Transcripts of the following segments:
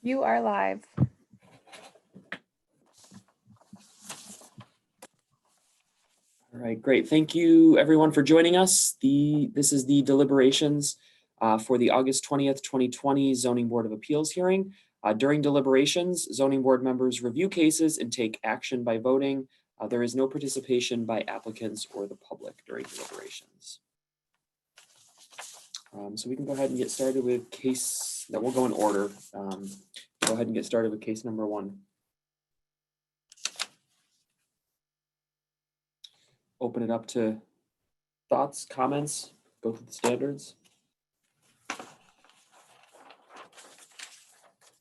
You are live. All right, great. Thank you everyone for joining us. This is the deliberations for the August 20th, 2020 Zoning Board of Appeals hearing. During deliberations, zoning board members review cases and take action by voting. There is no participation by applicants or the public during deliberations. So we can go ahead and get started with case that will go in order. Go ahead and get started with case number 1. Open it up to thoughts, comments, go through the standards.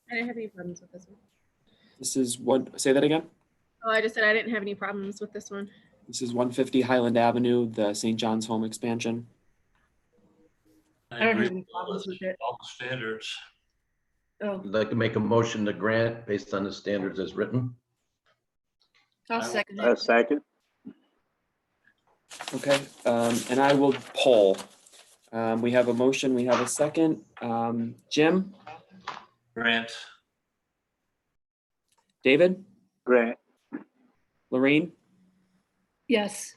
I didn't have any problems with this one. This is what, say that again? Oh, I just said I didn't have any problems with this one. This is 150 Highland Avenue, the St. John's Home expansion. I don't have any problems with it. All the standards. Oh, I'd like to make a motion to grant based on the standards as written. I'll second A it. second. Okay, and I will poll. We have a motion, we have a second. Jim, Grant, David, Grant. Lorraine, Yes,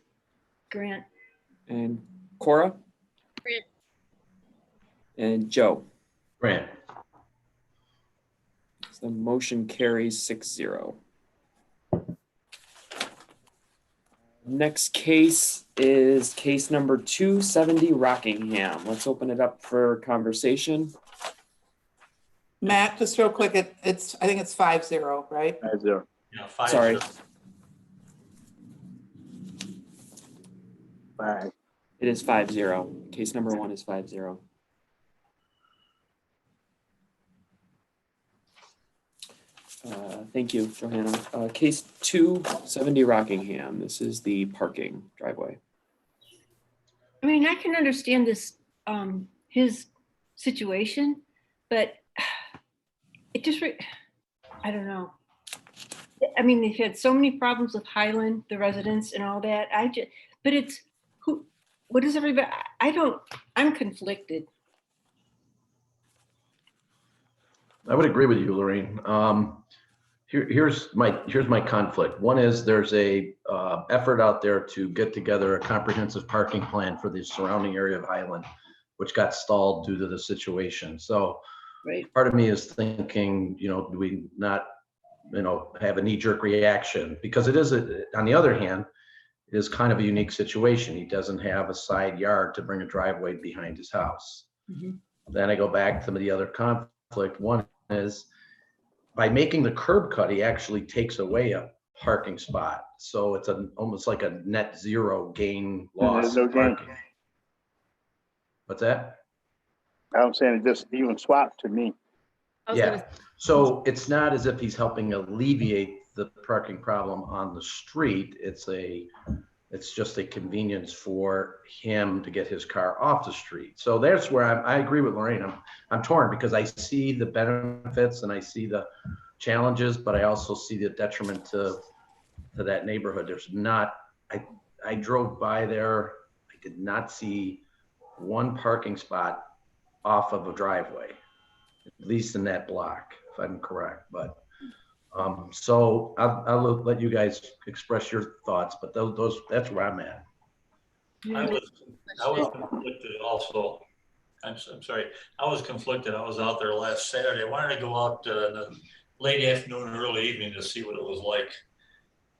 Grant. and Cora, Grant. and Joe. Grant. So the motion carries 6-0. Next case is case number 270 Rockingham. Let's open it up for conversation. Matt, just real quick, I think it's 5-0, right? 5-0. you know, 5. Sorry. 5. It is 5-0. Case number 1 is 5-0. Thank you, Johanna. Case 270 Rockingham. This is the parking driveway. I mean, I can understand this, his situation, but it just, I don't know. I mean, they've had so many problems with Highland, the residents and all that. But it's, what is everybody, I'm conflicted. I would agree with you, Lorraine. Here's my conflict. One is there's a effort out there to get together a comprehensive parking plan for the surrounding area of Highland, which got stalled due to the situation. So Right. part of me is thinking, do we not, have a knee-jerk reaction? Because it is, on the other hand, it is kind of a unique situation. He doesn't have a side yard to bring a driveway behind his house. Mhm. Then I go back to the other conflict. One is by making the curb cut, he actually takes away a parking spot. So it's almost like a net zero gain loss. There's no gain. parking. What's that? I'm saying it just even swapped to me. I was Yeah. gonna, So it's not as if he's helping alleviate the parking problem on the street. It's just a convenience for him to get his car off the street. So that's where I agree with Lorraine. I'm torn because I see the benefits and I see the challenges, but I also see the detriment to that neighborhood. There's not, I drove by there. I did not see one parking spot off of a driveway, at least in that block, if I'm correct. But so I'll let you guys express your thoughts, but that's where I'm at. I was conflicted also. I'm sorry. I was conflicted. I was out there last Saturday. I wanted to go out in the late afternoon and early evening to see what it was like.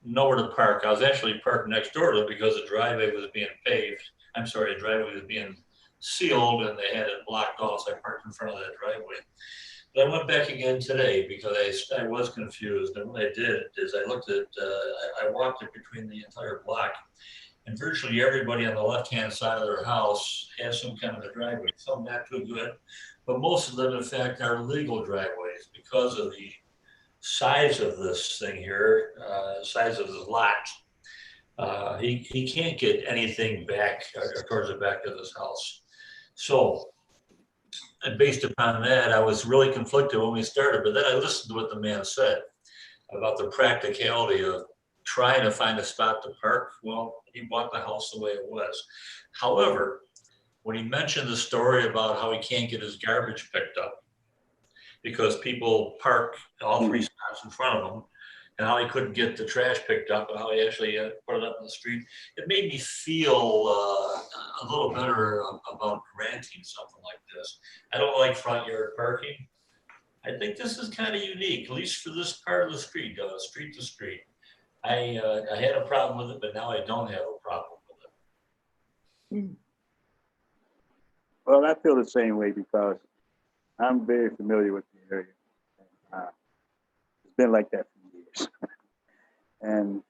Nowhere to park. I was actually parked next door to it because the driveway was being paved. I'm sorry, the driveway was being sealed and they had it blocked off. So I parked in front of that driveway. But I went back again today because I was confused. And what I did is I looked at, I walked it between the entire block, and virtually everybody on the left-hand side of their house has some kind of a driveway. Some not too good, but most of them, in fact, are legal driveways because of the size of this thing here, size of the lot. He can't get anything back towards the back of his house. So, and based upon that, I was really conflicted when we started, but then I listened to what the man said about the practicality of trying to find a spot to park. Well, he bought the house the way it was. However, when he mentioned the story about how he can't get his garbage picked up, because people park all three spots in front of him, and how he couldn't get the trash picked up, and how he actually put it up in the street. It made me feel a little better about granting something like this. I don't like front yard parking. I think this is kind of unique, at least for this part of the street, street to street. I had a problem with it, but now I don't have a problem with it. Well, I feel the same way because I'm very familiar with the area. It's been like that for years. And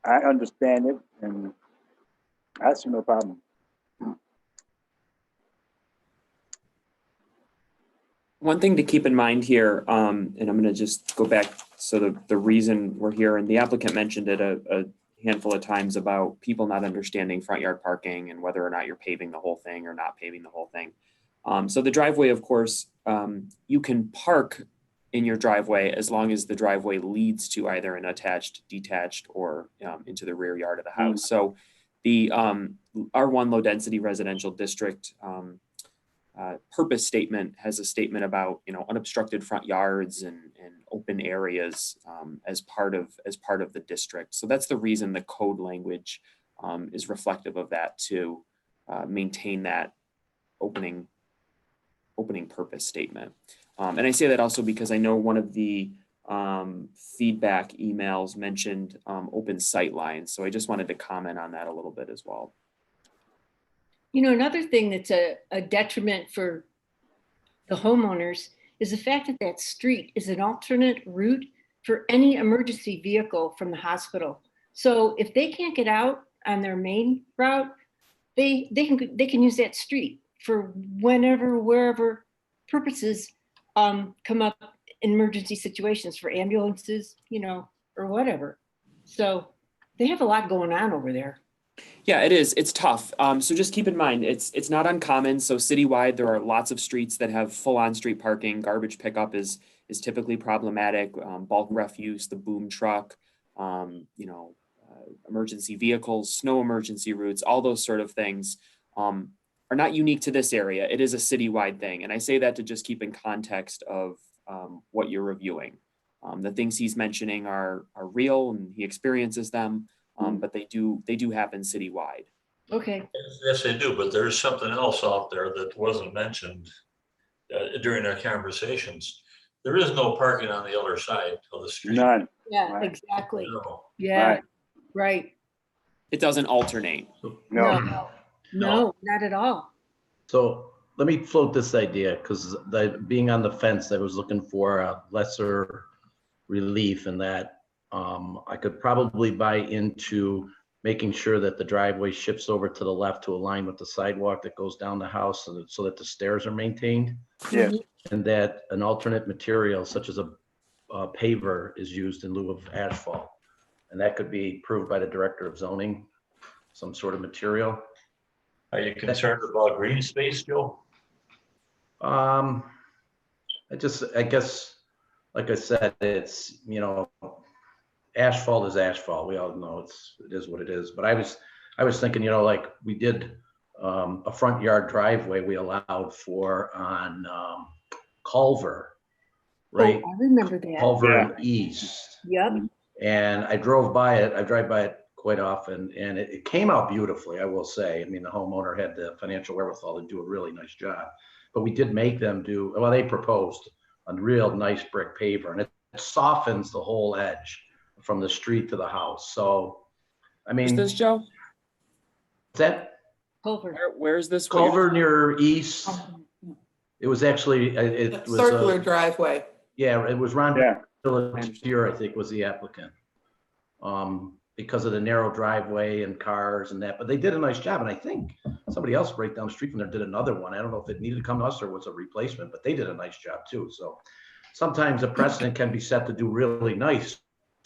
I understand it, and I see no problem. One thing to keep in mind here, and I'm going to just go back. So the reason we're here, and the applicant mentioned it a handful of times about people not understanding front yard parking and whether or not you're paving the whole thing or not paving the whole thing. So the driveway, of course, you can park in your driveway as long as the driveway leads to either an attached, detached, or into the rear yard of the house. So the R1 low density residential district purpose statement has a statement about, unobstructed front yards and open areas as part of the district. So that's the reason the code language is reflective of that, to maintain that opening purpose statement. And I say that also because I know one of the feedback emails mentioned open sight lines. So I just wanted to comment on that a little bit as well. Another thing that's a detriment for the homeowners is the fact that that street is an alternate route for any emergency vehicle from the hospital. So if they can't get out on their main route, they can use that street for whenever, wherever purposes come up in emergency situations for ambulances, or whatever. So they have a lot going on over there. Yeah, it is. It's tough. So just keep in mind, it's not uncommon. So citywide, there are lots of streets that have full on street parking. Garbage pickup is typically problematic. Bulk refuse, the boom truck, emergency vehicles, snow emergency routes, all those sort of things are not unique to this area. It is a citywide thing. And I say that to just keep in context of what you're reviewing. The things he's mentioning are real and he experiences them. But they do happen citywide. Okay. Yes, they do, but there's something else out there that wasn't mentioned during our conversations. There is no parking on the other side of the street. None. Yeah, Right. exactly. No. Yeah, right. It doesn't alternate. No. No, not at all. So let me float this idea, because being on the fence, I was looking for a lesser relief in that. I could probably buy into making sure that the driveway shifts over to the left to align with the sidewalk that goes down the house, so that the stairs are maintained, Yes. and that an alternate material such as a paver is used in lieu of asphalt. And that could be approved by the director of zoning, some sort of material. Are you concerned about green space, Joe? I guess, like I said, it's, asphalt is asphalt. We all know it is what it is. But I was thinking, like we did a front yard driveway we allowed for on Culver, right? Oh, I remember that. Culver and East. Yep. And I drove by it. I drive by it quite often, and it came out beautifully, I will say. I mean, the homeowner had the financial wherewithal to do a really nice job. But we did make them they proposed a real nice brick paver, and it softens the whole edge from the street to the house. So, I mean, Where's this, Joe? is that Culver. Where's this? Culver near East? It was actually, it was Circular driveway. Yeah, it was Ron Yeah. Pelletier, I think, was the applicant. Because of the narrow driveway and cars and that, but they did a nice job. And I think somebody else right down the street from there did another one. I don't know if it needed to come to us or was a replacement, but they did a nice job too. So sometimes a precedent can be set to do really nice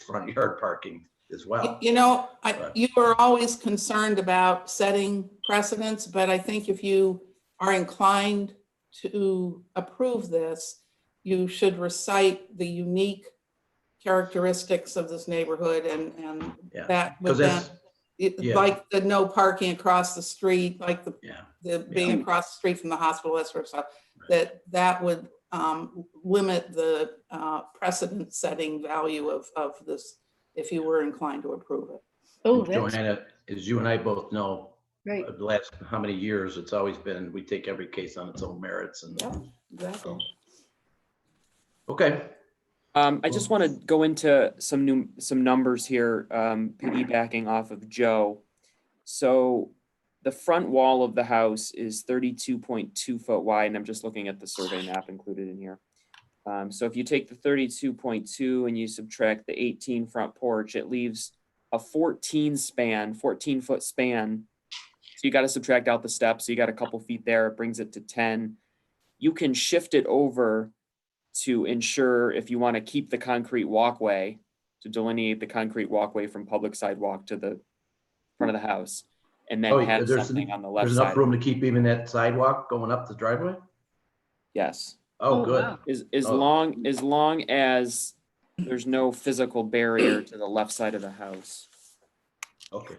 front yard parking as well. You are always concerned about setting precedents, but I think if you are inclined to approve this, you should recite the unique characteristics of this neighborhood and Yeah. that would 'Cause that's- yeah. like the no parking across the street, like the Yeah. being across the street from the hospital, that sort of stuff, that would limit the precedent-setting value of this if you were inclined to approve it. Oh, And that's Joanna, as you and I both know, right. the last how many years, it's always been, we take every case on its own merits. And Yep, exactly. okay, I just want to go into some numbers here, piggybacking off of Joe. So the front wall of the house is 32.2 foot wide, and I'm just looking at the survey map included in here. So if you take the 32.2 and you subtract the 18 front porch, it leaves a 14 foot span. So you got to subtract out the steps. So you got a couple feet there. It brings it to 10. You can shift it over to ensure if you want to keep the concrete walkway, to delineate the concrete walkway from public sidewalk to the front of the house, and then have something on the left there's side. enough room to keep even that sidewalk going up the driveway? Yes. Oh, Oh, good. wow. As long as there's no physical barrier to the left side of the house. Okay.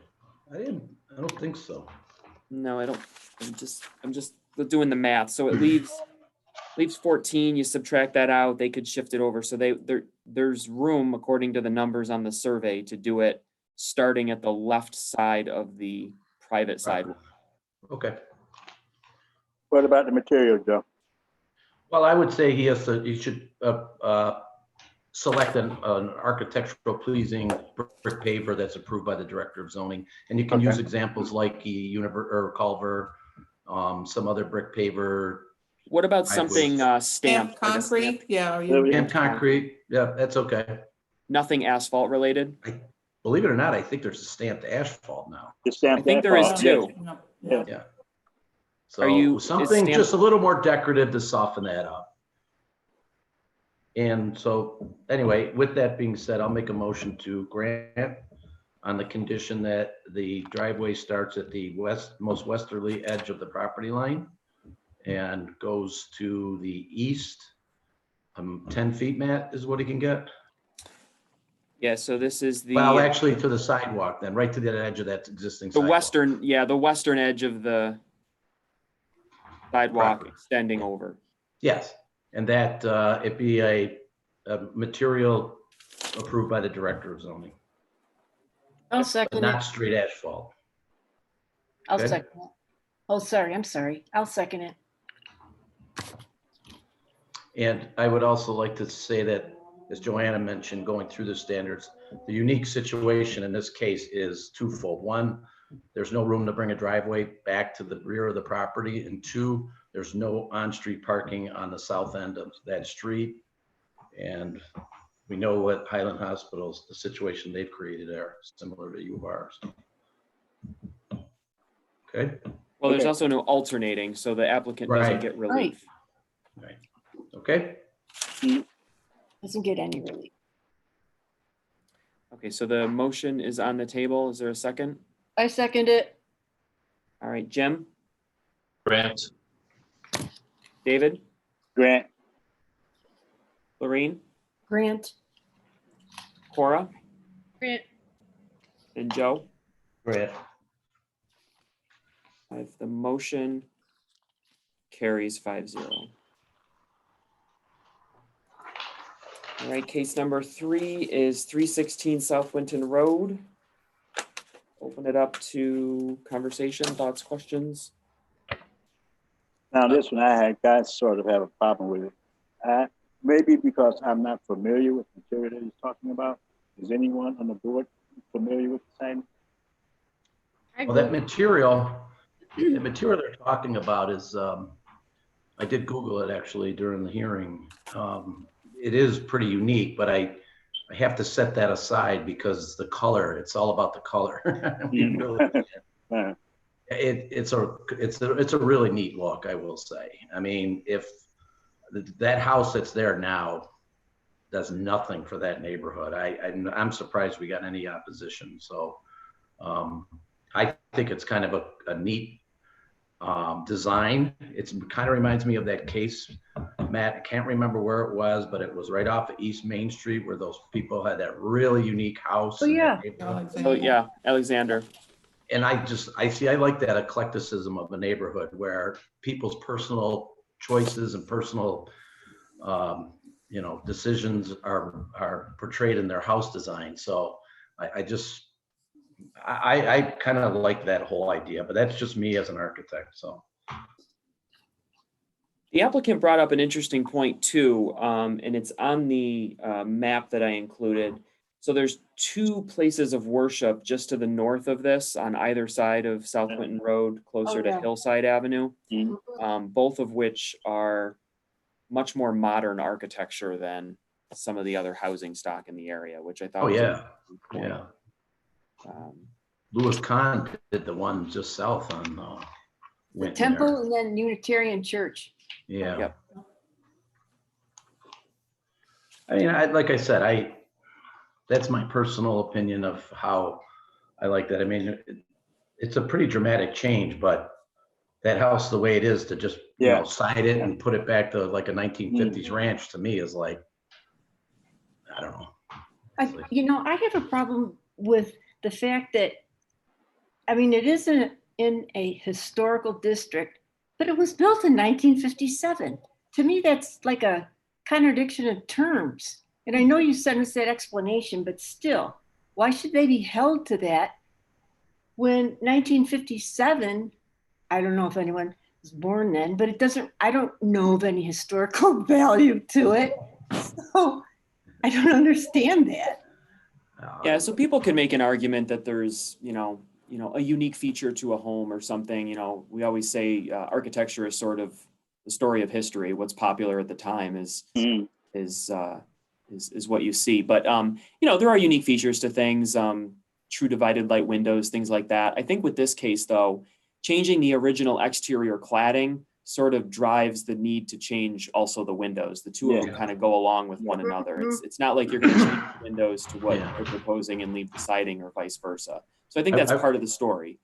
I don't think so. No, I don't. I'm just doing the math. So it leaves 14. You subtract that out, they could shift it over. So there's room, according to the numbers on the survey, to do it starting at the left side of the private sidewalk. Okay. What about the material, Joe? Well, I would say he should select an architectural pleasing brick paver that's approved by the director of zoning. And you can use examples like Culver, some other brick paver. What about something stamped? Stamped like a concrete, yeah. Are Stamped- you, And concrete, yeah, that's okay. Nothing asphalt related? Believe it or not, I think there's a stamped asphalt now. The stamped I think there is asphalt, too. yeah. Yeah. Are you- So is something stamped- just a little more decorative to soften that up. And so, anyway, with that being said, I'll make a motion to grant on the condition that the driveway starts at the most westerly edge of the property line and goes to the east. 10 feet, Matt, is what he can get? Yeah, so this is the. Well, actually to the sidewalk then, right to the edge of that existing The sidewalk. western edge of the sidewalk Property. extending over. Yes, and that it be a material approved by the director of zoning, I'll but second not it. street asphalt. I'll okay. second it. Oh, sorry, I'm sorry. I'll second it. And I would also like to say that, as Joanna mentioned, going through the standards, the unique situation in this case is twofold. One, there's no room to bring a driveway back to the rear of the property. And two, there's no on-street parking on the south end of that street. And we know what Highland Hospitals, the situation they've created are similar to U of R's. Okay, Well, there's Okay. also no alternating, so the applicant doesn't Right. get relief. okay. Doesn't get any relief. Okay, so the motion is on the table. Is there a second? I second it. All right, Jim, Grant, David, Grant, Lorraine, Grant. Cora, Grant. and Joe. Great. If the motion carries 5-0. All right, case number 3 is 316 South Winton Road. Open it up to conversation, thoughts, questions. now this one I sort of have a problem with it. Maybe because I'm not familiar with the material that he's talking about. Is anyone on the board familiar with the same? Well, that material they're talking about is, I did Google it actually during the hearing. It is pretty unique, but I have to set that aside because the color, it's all about the color. We really can't. It's a really neat look, I will say. I mean, if that house that's there now does nothing for that neighborhood, I'm surprised we got any opposition. So I think it's kind of a neat design. It kind of reminds me of that case, Matt, I can't remember where it was, but it was right off of East Main Street where those people had that really unique house. Oh, in that yeah. neighborhood. Oh, yeah, Alexander. And I like that eclecticism of a neighborhood where people's personal choices and personal you know, decisions are portrayed in their house design. So I kind of like that whole idea, but that's just me as an architect. So The applicant brought up an interesting point too, and it's on the map that I included. So there's two places of worship just to the north of this on either side of South Clinton Road, closer to yeah. Hillside Avenue, Mhm. both of which are much more modern architecture than some of the other housing stock in the area, which I thought oh was an yeah, interesting point. yeah. Louis Kahn did the one just south on The Winton temple there. and then Unitarian Church. Yeah. Yep. I mean, like I said, that's my personal opinion of how I like that. I mean, it's a pretty dramatic change, but that house, the way it is, to just, you know, side it and put it back to like a 1950s ranch, to me is like, I don't know. You know, I have a problem with the fact that, I mean, it isn't in a historical district, but it was built in 1957. To me, that's like a contradiction of terms. And I know you sent us that explanation, but still, why should they be held to that when 1957, I don't know if anyone was born then, but it doesn't, I don't know of any historical value to it. So I don't understand that. Yeah, so people can make an argument that there's, a unique feature to a home or something. You know, we always say architecture is sort of the story of history. What's popular at the time is what you see. But there are unique features to things. True divided light windows, things like that. I think with this case, though, changing the original exterior cladding sort of drives the need to change also the windows. The two of them kind of go along with one another. It's not like you're going to change the windows to what they're proposing and leave the siding or vice versa. So I think that's part of the story.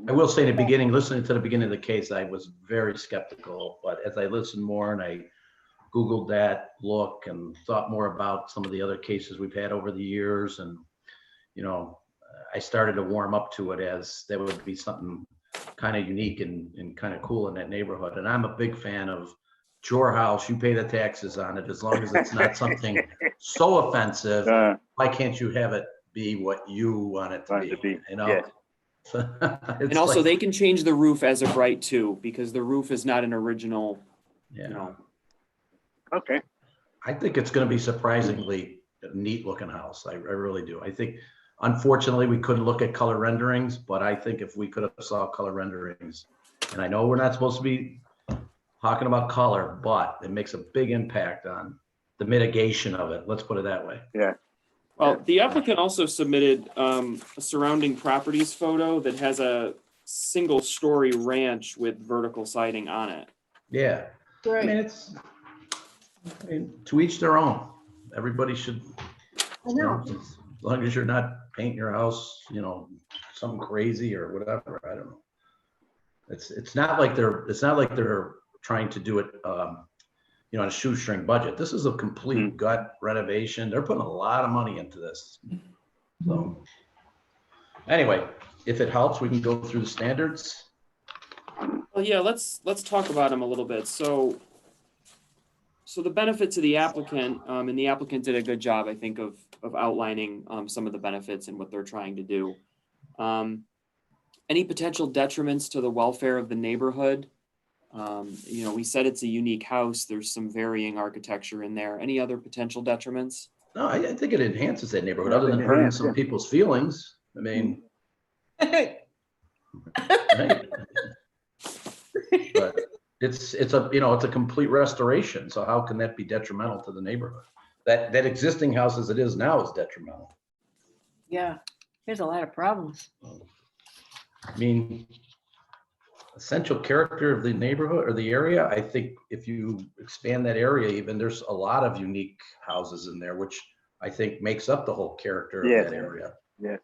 I will say in the beginning, listening to the beginning of the case, I was very skeptical, but as I listened more and I Googled that look and thought more about some of the other cases we've had over the years, and, I started to warm up to it as there would be something kind of unique and kind of cool in that neighborhood. And I'm a big fan of, it's your house, you pay the taxes on it, as long as it's not something so offensive. Why can't you have it be what you want it to be? You know? Yeah. And also they can change the roof as of right too, because the roof is not an original, Okay. I think it's going to be surprisingly neat looking house. I really do. I think, unfortunately, we couldn't look at color renderings, but I think if we could have saw color renderings, and I know we're not supposed to be talking about color, but it makes a big impact on the mitigation of it. Let's put it that way. Yeah. Well, the applicant also submitted a surrounding properties photo that has a single story ranch with vertical siding on it. Yeah. Right. I mean, to each their own. Everybody should, I know. as long as you're not painting your house, something crazy or whatever. I don't know. It's not like they're trying to do it, on a shoestring budget. This is a complete gut renovation. They're putting a lot of money into this. So anyway, if it helps, we can go through the standards. Well, yeah, let's talk about them a little bit. So the benefit to the applicant, and the applicant did a good job, I think, of outlining some of the benefits and what they're trying to do. Any potential detriments to the welfare of the neighborhood? We said it's a unique house. There's some varying architecture in there. Any other potential detriments? No, I think it enhances that neighborhood, other than hurting some people's feelings. I mean, right? But it's a complete restoration. So how can that be detrimental to the neighborhood? That existing house as it is now is detrimental. Yeah, there's a lot of problems. I mean, essential character of the neighborhood or the area, I think if you expand that area even, there's a lot of unique houses in there, which I think makes up the whole character of that area. Yeah.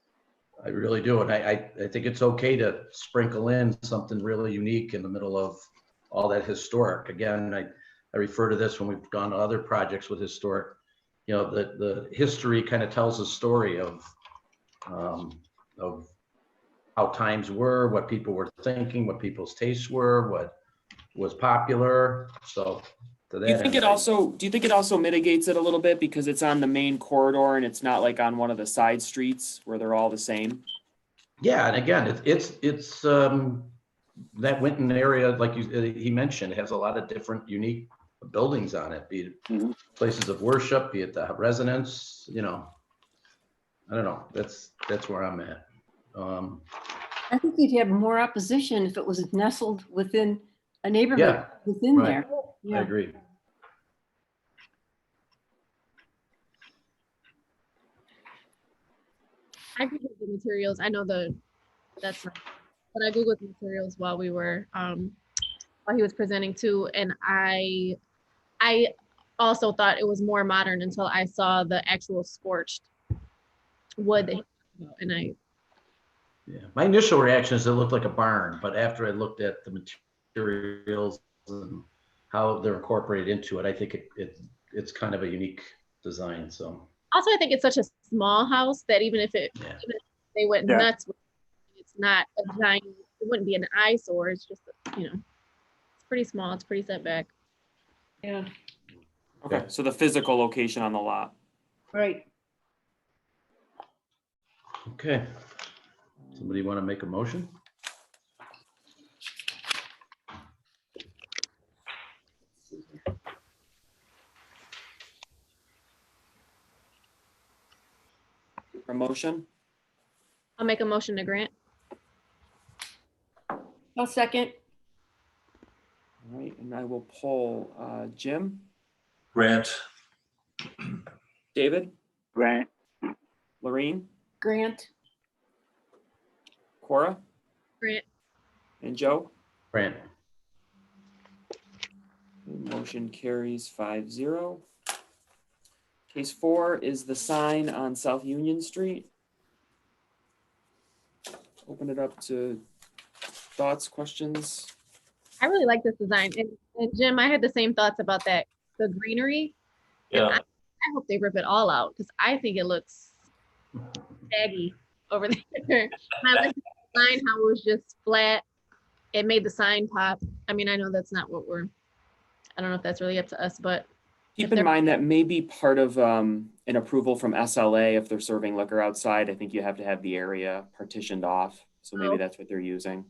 I really do. And I think it's okay to sprinkle in something really unique in the middle of all that historic. Again, I refer to this when we've gone to other projects with historic, the history kind of tells a story of how times were, what people were thinking, what people's tastes were, what was popular. So to Do you that think end, do you think it also mitigates it a little bit because it's on the main corridor and it's not like on one of the side streets where they're all the same? yeah, and again, it's that Winton area, like he mentioned, has a lot of different unique buildings on it, be it Mhm. places of worship, be it the residence, you know. I don't know. That's where I'm at. I think you'd have more opposition if it was nestled within a neighborhood Yeah, within right. there. I Yeah. agree. I googled the materials. I know that's not, but I googled materials while we were while he was presenting too, and I also thought it was more modern until I saw the actual scorched wood that he talked about, and Yeah, my initial reaction is it looked like a barn, but after I looked at the materials and how they're incorporated into it, I think it's kind of a unique design. So also I think it's such a small house that even if yeah, even if they went Yeah. nuts with it, it's not a giant. It wouldn't be an eyesore. It's just it's pretty small. It's pretty set back. Yeah. Okay, so the physical location on the lot. Right. okay. Somebody want to make a motion? Promotion? I'll make a motion to grant. I'll second. All right, and I will poll Jim, Grant, David, Grant, Lorene, Grant. Cora, Grant. and Joe. Grant. Motion carries 5-0. Case 4 is the sign on South Union Street. Open it up to thoughts, questions. I really like this design. And Jim, I had the same thoughts about the greenery. And yeah, I hope they rip it all out because I think it looks baggy over there. And I like the design, how it was just flat. It made the sign pop. I mean, I know that's not what I don't know if that's really up to us, but Keep in mind that may be part of an approval from SLA if they're serving liquor outside. I think you have to have the area partitioned off. So maybe Oh. that's what they're using.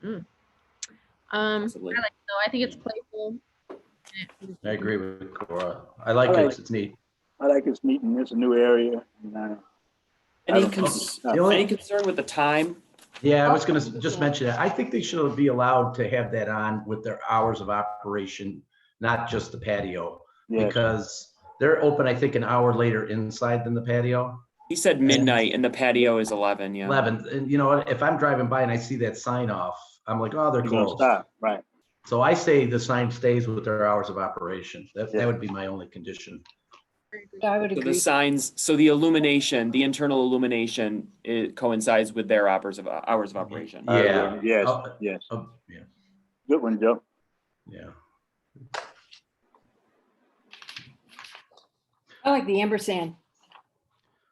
I Possibly. like it though. I think it's playful. I agree with Cora. I like All it. right. It's neat. I like this meeting. It's a new area. And, I Any, don't know. any concern with the time? Yeah, I was going to just mention that. I think they should be allowed to have that on with their hours of operation, not just the patio, Yeah. because they're open, I think, an hour later inside than the patio. He said midnight and the patio is 11. Yeah. 11. And you know what? If I'm driving by and I see that sign off, I'm like, oh, they're You're gonna closed. stop, right? So I say the sign stays with their hours of operation. That Yeah. would be my only condition. I would So the agree. signs, so the illumination, the internal illumination, it coincides with their hours of operation. Yeah. Yes, Oh, yes. yeah. Good one, Joe. Yeah. I like the ampersand.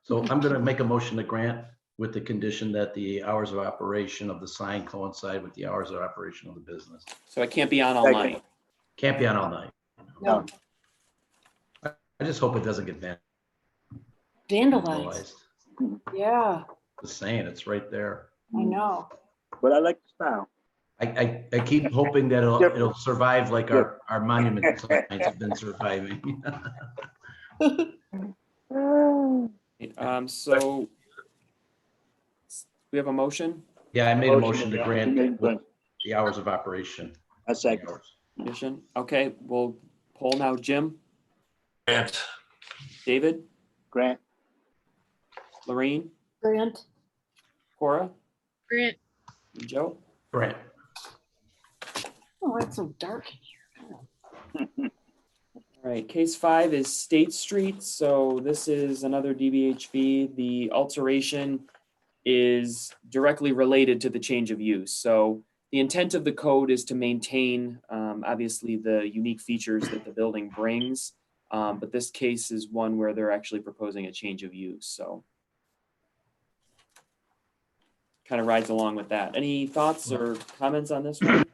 So I'm going to make a motion to grant with the condition that the hours of operation of the sign coincide with the hours of operation of the business. So it can't be on all Second. night. Can't be on all night. No, I just hope it doesn't get vandalized. vandalized. Yeah, Just saying, it's right there. I know. But I like the style. I keep hoping that it'll survive like our monument signs have been surviving. So we have a motion, Yeah, I made a motion to grant Motion. with the hours of operation. I second. condition. Okay, we'll poll now. Jim, Grant, David, Grant, Lorene, Grant. Cora, Grant. and Joe. Grant. Oh, it's so dark in here. All right, case 5 is State Street. So this is another DBHV. The alteration is directly related to the change of use. So the intent of the code is to maintain, obviously, the unique features that the building brings. But this case is one where they're actually proposing a change of use. So kind of rides along with that. Any thoughts or comments on this one?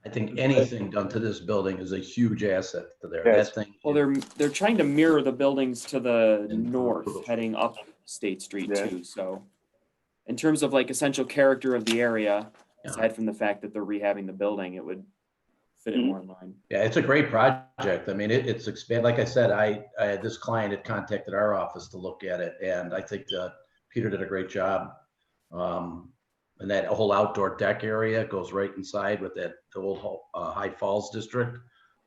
I think anything done to this building is a huge asset to there. Yes. That thing. Well, they're trying to mirror the buildings to the north, Brutal. heading up State Street Yeah. too. So, in terms of like essential character of the area, Yeah. aside from the fact that they're rehabbing the building, it would fit it more in line. Yeah, it's a great project. I mean, it's expand. Like I said, I had this client had contacted our office to look at it, and I think Peter did a great job. And that whole outdoor deck area goes right inside with that old High Falls district.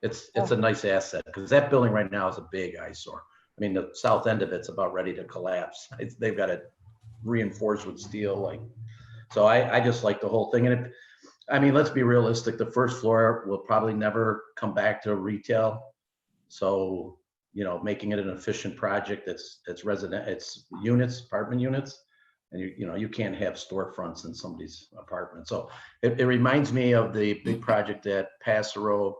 It's a nice asset because that building right now is a big eyesore. I mean, the south end of it's about ready to collapse. They've got it reinforced with steel, like. So I just like the whole thing. And I mean, let's be realistic. The first floor will probably never come back to retail. So, making it an efficient project that's resident, it's units, apartment units. And you can't have storefronts in somebody's apartment. So it reminds me of the big project that Passero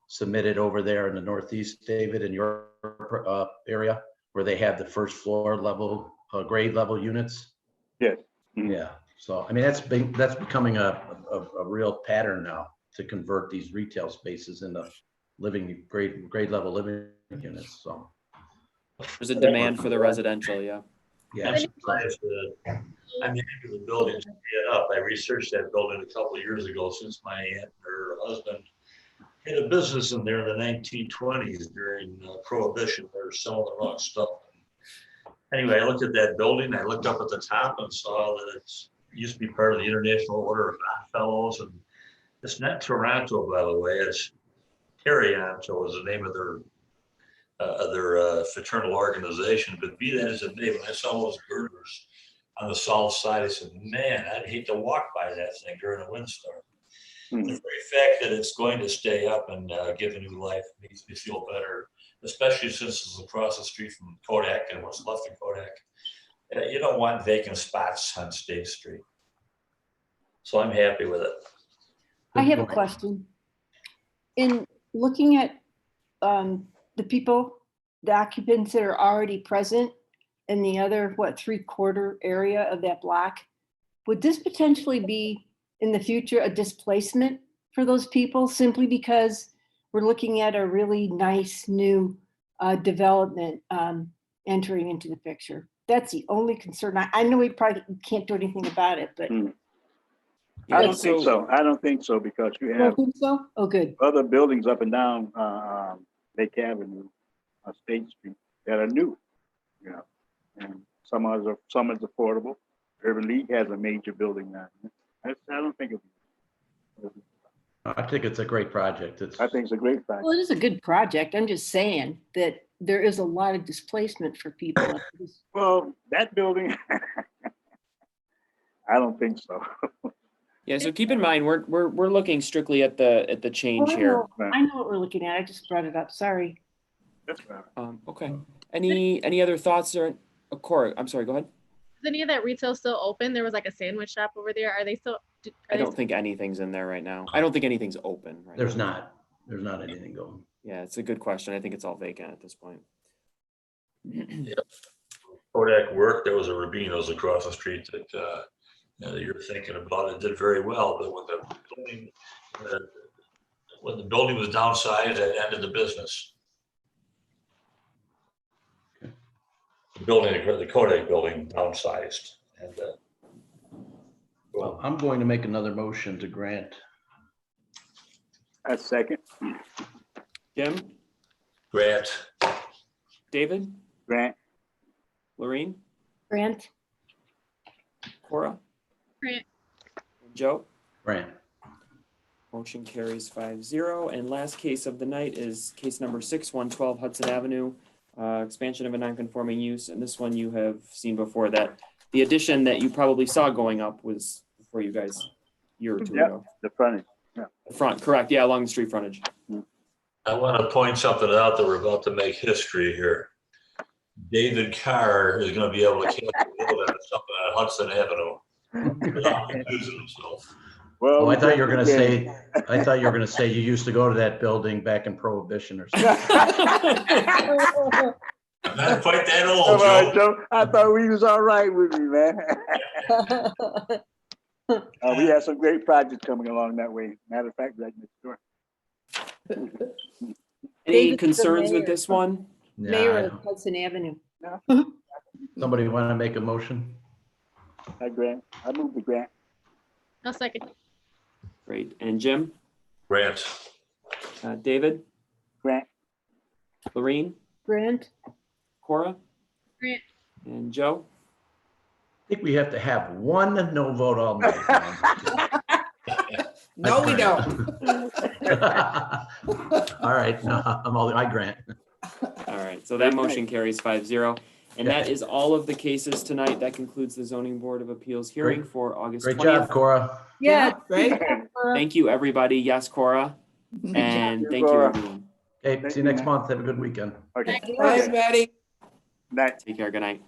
submitted over there in the Northeast, David, in your area, where they have the first floor level, grade level units. Yes. Yeah. So, I mean, that's becoming a real pattern now to convert these retail spaces into grade level living units. So There's a demand for the residential, yeah. yeah. I'm surprised that I'm happy the building's get up. I researched that building a couple of years ago since my aunt and her husband had a business in there in the 1920s during Prohibition. They were selling the wrong stuff. Anyway, I looked at that building. I looked up at the top and saw that it used to be part of the International Order of Oddfellows. And it's not Toronto, by the way. It's Terrionto is the name of their fraternal organization. But be that as it may, when I saw those girders on the south side, I said, man, I'd hate to walk by that thing during a windstorm. The very fact that it's going to stay up and give a new life makes me feel better, especially since it's across the street from Kodak and what's left of Kodak. You don't want vacant spots on State Street. So I'm happy with it. I have a question. In looking at the people, the occupants that are already present in the other, 3/4 area of that block, would this potentially be in the future a displacement for those people simply because we're looking at a really nice new development entering into the picture? That's the only concern. I know we probably can't do anything about it, but. I don't think so. I don't think so because you You have don't think so? Oh, good. other buildings up and down Lake Avenue, State Street that are new, and some is affordable. Urban League has a major building now. I don't think I think it's a great project. I think it's a great project. Well, it is a good project. I'm just saying that there is a lot of displacement for people. Well, that building, I don't think so. Yeah, so keep in mind, we're looking strictly at the change here. I know what we're looking at. I just brought it up. Sorry. That's right. Okay. Any other thoughts or Cora? I'm sorry. Go ahead. Is any of that retail still open? There was like a sandwich shop over there. Are they still? I don't think anything's in there right now. I don't think anything's open right There's now. not anything going. Yeah, it's a good question. I think it's all vacant at this point. Yep. Kodak work, there was a Rubino's across the street that you're thinking about. It did very well, but when the building was downsized, that ended the business. The Kodak building downsized, and Well, I'm going to make another motion to grant. A second. Jim, Grant. David, Grant. Lorene, Grant? Cora, Grant. Joe. Grant. Motion carries 5-0. And last case of the night is case number 6112 Hudson Avenue, expansion of a non-conforming use. And this one you have seen before. That the addition that you probably saw going up was before you guys a year or two ago. The frontage. Yeah. The front, correct? Yeah, along the street frontage. I want to point something out that we're about to make history here. David Carr is going to be able to catch a little bit of something on Hudson Avenue without confusing himself. Well, Oh, I thought you were going to say you used to go to that building back in Prohibition or something. I'm not quite that old, Come on, Joe. Joe. I thought we was all right with me, man. We have some great projects coming along that way. Matter of fact, right next door. Any David's the concerns with mayor. this one? Yeah, Mayor I of know. Hudson Avenue. Somebody want to make a motion? I grant. I move the grant. No second. Great. And Jim, Grant. David, Grant. Lorene, Grant? Cora, Grant. and Joe? I think we have to have one no vote all night. No, we don't. All right, no, I grant. All right, so that motion carries 5-0. And Yeah. that is all of the cases tonight. That concludes the Zoning Board of Appeals hearing Great. for August Great 20th. job, Cora. Yeah. Great. Thank you, everybody. Yes, Cora. And you, thank you, Cora. everyone. Okay, see you next month. Have a good weekend. Okay. Bye, everybody. Night. Take care. Good night.